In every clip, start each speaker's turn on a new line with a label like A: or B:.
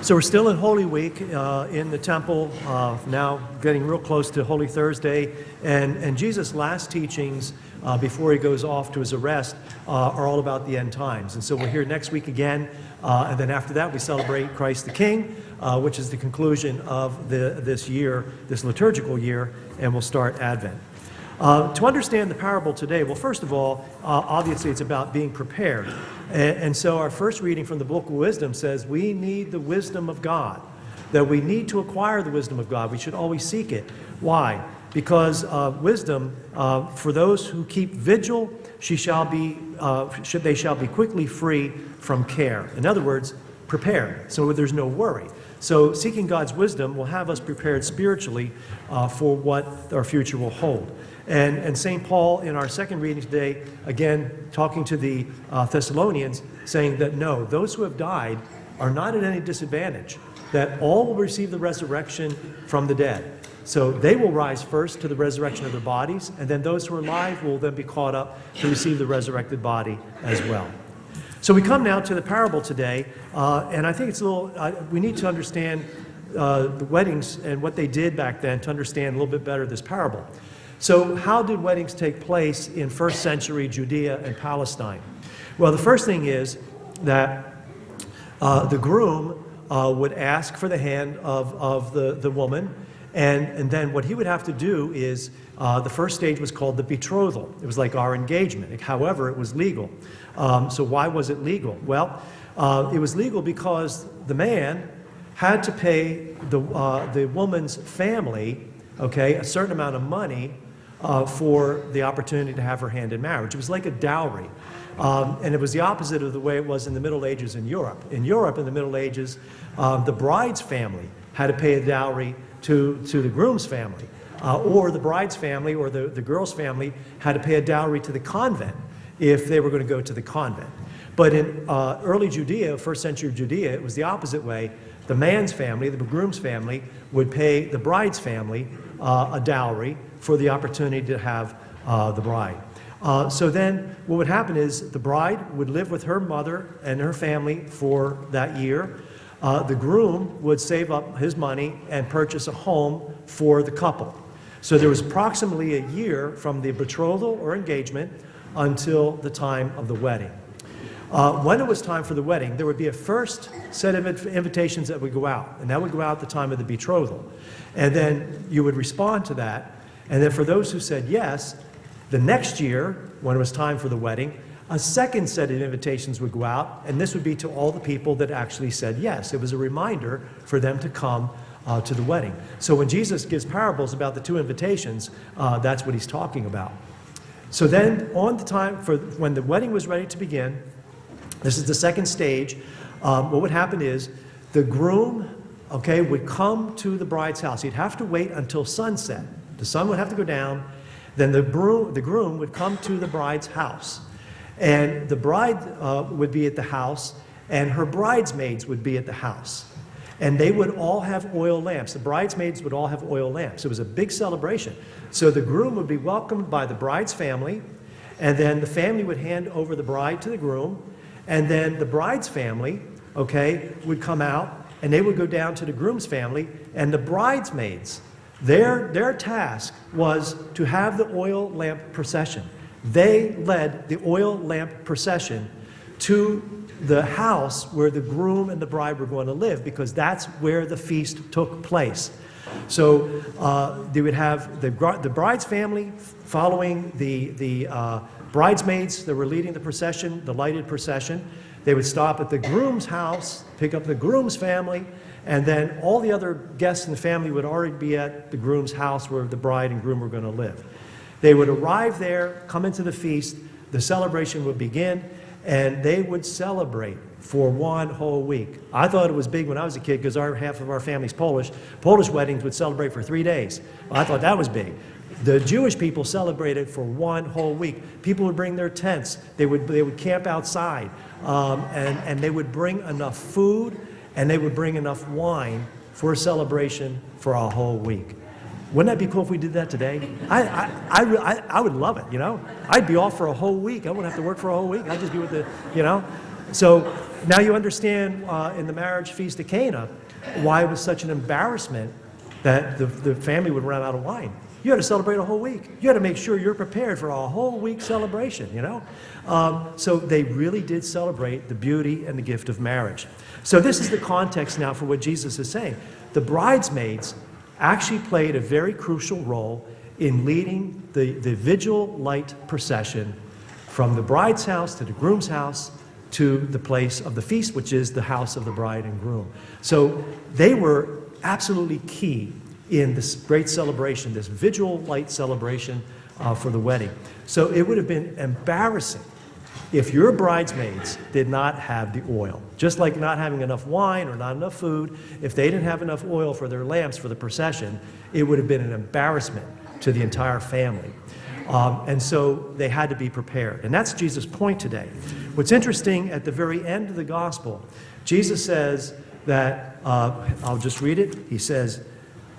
A: So we're still in Holy Week in the temple, now getting real close to Holy Thursday, and Jesus' last teachings before he goes off to his arrest are all about the end times. And so we're here next week again, and then after that we celebrate Christ the King, which is the conclusion of this year, this liturgical year, and we'll start Advent. To understand the parable today, well, first of all, obviously it's about being prepared. And so our first reading from the Book of Wisdom says we need the wisdom of God, that we need to acquire the wisdom of God. We should always seek it. Why? Because wisdom, for those who keep vigil, they shall be quickly free from care. In other words, prepared, so there's no worry. So seeking God's wisdom will have us prepared spiritually for what our future will hold. And St. Paul, in our second reading today, again, talking to the Thessalonians, saying that no, those who have died are not at any disadvantage, that all will receive the resurrection from the dead. So they will rise first to the resurrection of their bodies, and then those who are alive will then be caught up to receive the resurrected body as well. So we come now to the parable today, and I think it's a little, we need to understand the weddings and what they did back then to understand a little bit better this parable. So how did weddings take place in first century Judea and Palestine? Well, the first thing is that the groom would ask for the hand of the woman, and then what he would have to do is, the first stage was called the betrothal. It was like our engagement. However, it was legal. So why was it legal? Well, it was legal because the man had to pay the woman's family, okay, a certain amount of money for the opportunity to have her hand in marriage. It was like a dowry. And it was the opposite of the way it was in the Middle Ages in Europe. In Europe, in the Middle Ages, the bride's family had to pay a dowry to the groom's family. Or the bride's family or the girl's family had to pay a dowry to the convent if they were going to go to the convent. But in early Judea, first century Judea, it was the opposite way. The man's family, the groom's family, would pay the bride's family a dowry for the opportunity to have the bride. So then what would happen is the bride would live with her mother and her family for that year. The groom would save up his money and purchase a home for the couple. So there was approximately a year from the betrothal or engagement until the time of the wedding. When it was time for the wedding, there would be a first set of invitations that would go out, and that would go out at the time of the betrothal. And then you would respond to that, and then for those who said yes, the next year, when it was time for the wedding, a second set of invitations would go out, and this would be to all the people that actually said yes. It was a reminder for them to come to the wedding. So when Jesus gives parables about the two invitations, that's what he's talking about. So then on the time for when the wedding was ready to begin, this is the second stage, what would happen is the groom, okay, would come to the bride's house. He'd have to wait until sunset. The sun would have to go down. Then the groom would come to the bride's house. And the bride would be at the house, and her bridesmaids would be at the house. And they would all have oil lamps. The bridesmaids would all have oil lamps. It was a big celebration. So the groom would be welcomed by the bride's family, and then the family would hand over the bride to the groom, and then the bride's family, okay, would come out, and they would go down to the groom's family, and the bridesmaids, their task was to have the oil lamp procession. They led the oil lamp procession to the house where the groom and the bride were going to live, because that's where the feast took place. So they would have the bride's family following the bridesmaids that were leading the procession, the lighted procession. They would stop at the groom's house, pick up the groom's family, and then all the other guests in the family would already be at the groom's house where the bride and groom were going to live. They would arrive there, come into the feast, the celebration would begin, and they would celebrate for one whole week. I thought it was big when I was a kid because half of our family's Polish. Polish weddings would celebrate for 3 days. Well, I thought that was big. The Jewish people celebrated for one whole week. People would bring their tents. They would camp outside, and they would bring enough food and they would bring enough wine for a celebration for a whole week. Wouldn't that be cool if we did that today? I would love it, you know? I'd be off for a whole week. I wouldn't have to work for a whole week. I'd just be with the, you know? So Now you understand in the marriage feast of Cana why it was such an embarrassment that the family would run out of wine. You had to celebrate a whole week. You had to make sure you're prepared for a whole week celebration, you know? So they really did celebrate the beauty and the gift of marriage. So this is the context now for what Jesus is saying. The bridesmaids actually played a very crucial role in leading the vigil light procession from the bride's house to the groom's house to the place of the feast, which is the house of the bride and groom. So they were absolutely key in this great celebration, this vigil light celebration for the wedding. So it would have been embarrassing if your bridesmaids did not have the oil. Just like not having enough wine or not enough food, if they didn't have enough oil for their lamps for the procession, it would have been an embarrassment to the entire family. And so they had to be prepared. And that's Jesus' point today. What's interesting, at the very end of the gospel, Jesus says that, I'll just read it. He says,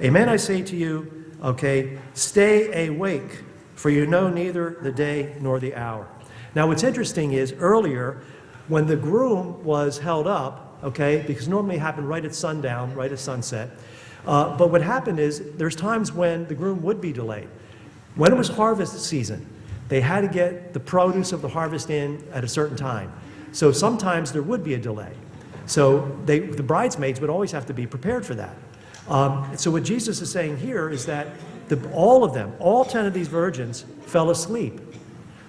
A: "Amen, I say to you, okay, stay awake, for you know neither the day nor the hour." Now, what's interesting is earlier, when the groom was held up, okay, because normally it happened right at sundown, right at sunset, but what happened is there's times when the groom would be delayed. When it was harvest season, they had to get the produce of the harvest in at a certain time. So sometimes there would be a delay. So the bridesmaids would always have to be prepared for that. So what Jesus is saying here is that all of them, all 10 of these virgins, fell asleep.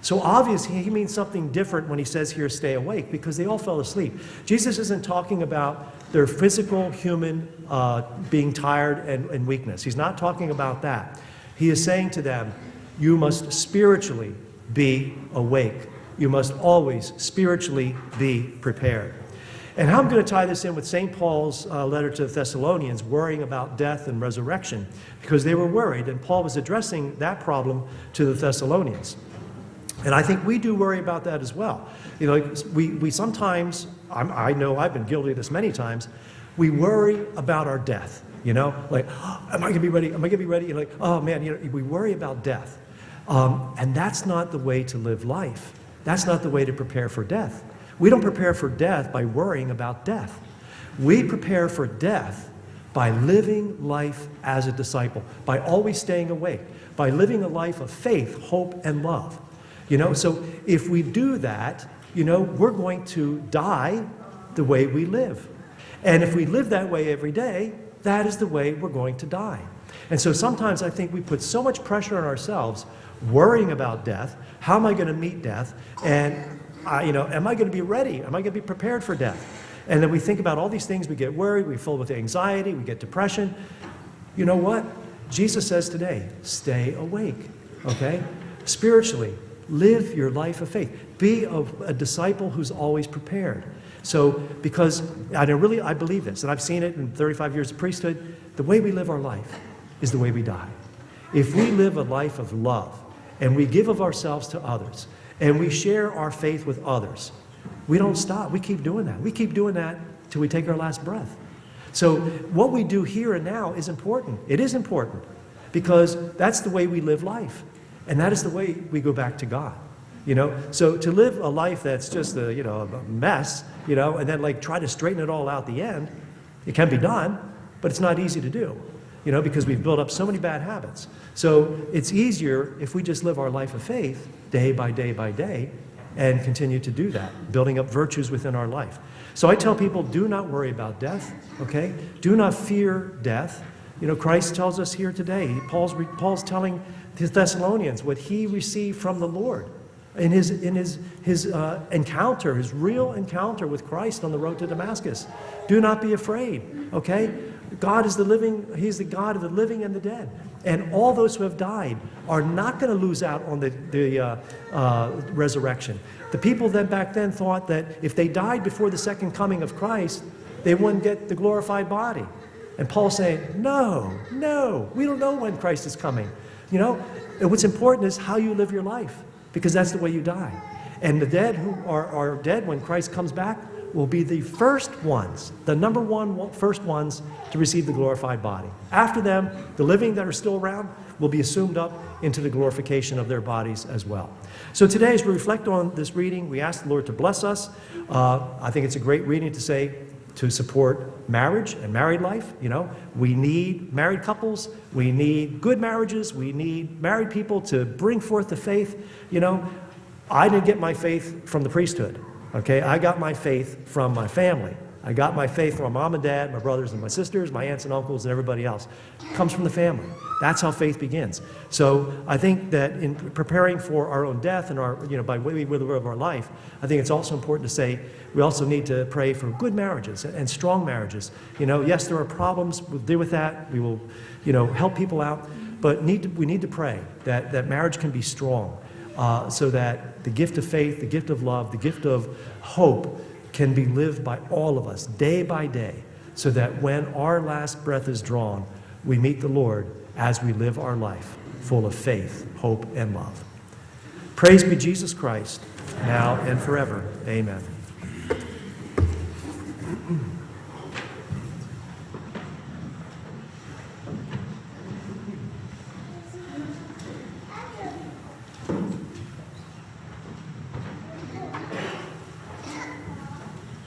A: So obviously he means something different when he says here, stay awake, because they all fell asleep. Jesus isn't talking about their physical, human being tired and weakness. He's not talking about that. He is saying to them, you must spiritually be awake. You must always spiritually be prepared. And how I'm going to tie this in with St. Paul's letter to the Thessalonians, worrying about death and resurrection, because they were worried, and Paul was addressing that problem to the Thessalonians. And I think we do worry about that as well. You know, we sometimes, I know I've been guilty of this many times, we worry about our death. You know, like, oh, am I going to be ready? Am I going to be ready? You're like, oh man, you know, we worry about death. And that's not the way to live life. That's not the way to prepare for death. We don't prepare for death by worrying about death. We prepare for death by living life as a disciple, by always staying awake, by living a life of faith, hope, and love. You know, so if we do that, you know, we're going to die the way we live. And if we live that way every day, that is the way we're going to die. And so sometimes I think we put so much pressure on ourselves worrying about death. How am I going to meet death? And, you know, am I going to be ready? Am I going to be prepared for death? And then we think about all these things. We get worried. We fill with anxiety. We get depression. You know what? Jesus says today, stay awake, okay? Spiritually, live your life of faith. Be a disciple who's always prepared. So, because I believe this, and I've seen it in 35 years of priesthood, the way we live our life is the way we die. If we live a life of love, and we give of ourselves to others, and we share our faith with others, we don't stop. We keep doing that. We keep doing that till we take our last breath. So what we do here and now is important. It is important, because that's the way we live life, and that is the way we go back to God. You know, so to live a life that's just a mess, you know, and then like try to straighten it all out at the end, it can be done, but it's not easy to do, you know, because we've built up so many bad habits. So it's easier if we just live our life of faith day by day by day and continue to do that, building up virtues within our life. So I tell people, do not worry about death, okay? Do not fear death. You know, Christ tells us here today, Paul's telling the Thessalonians what he received from the Lord. In his encounter, his real encounter with Christ on the road to Damascus. Do not be afraid, okay? God is he's the God of the living and the dead. And all those who have died are not going to lose out on the resurrection. The people back then thought that if they died before the second coming of Christ, they wouldn't get the glorified body. And Paul's saying, no, we don't know when Christ is coming. You know, and what's important is how you live your life, because that's the way you die. And the dead who are dead when Christ comes back will be the first ones, the first ones to receive the glorified body. After them, the living that are still around will be assumed up into the glorification of their bodies as well. So today, as we reflect on this reading, we ask the Lord to bless us. I think it's a great reading to support marriage and married life. You know, we need married couples. We need good marriages. We need married people to bring forth the faith. You know, I didn't get my faith from the priesthood. Okay, I got my faith from my family. I got my faith from my mom and dad, my brothers and my sisters, my aunts and uncles, and everybody else. It comes from the family. That's how faith begins. So I think that in preparing for our own death and our, by way we live our life, I think it's also important to say we also need to pray for good marriages and strong marriages. Yes, there are problems. We'll deal with that. We will, help people out. But we need to pray that marriage can be strong, so that the gift of faith, the gift of love, the gift of hope can be lived by all of us day by day, so that when our last breath is drawn, we meet the Lord as we live our life full of faith, hope, and love. Praise be Jesus Christ, now and forever. Amen.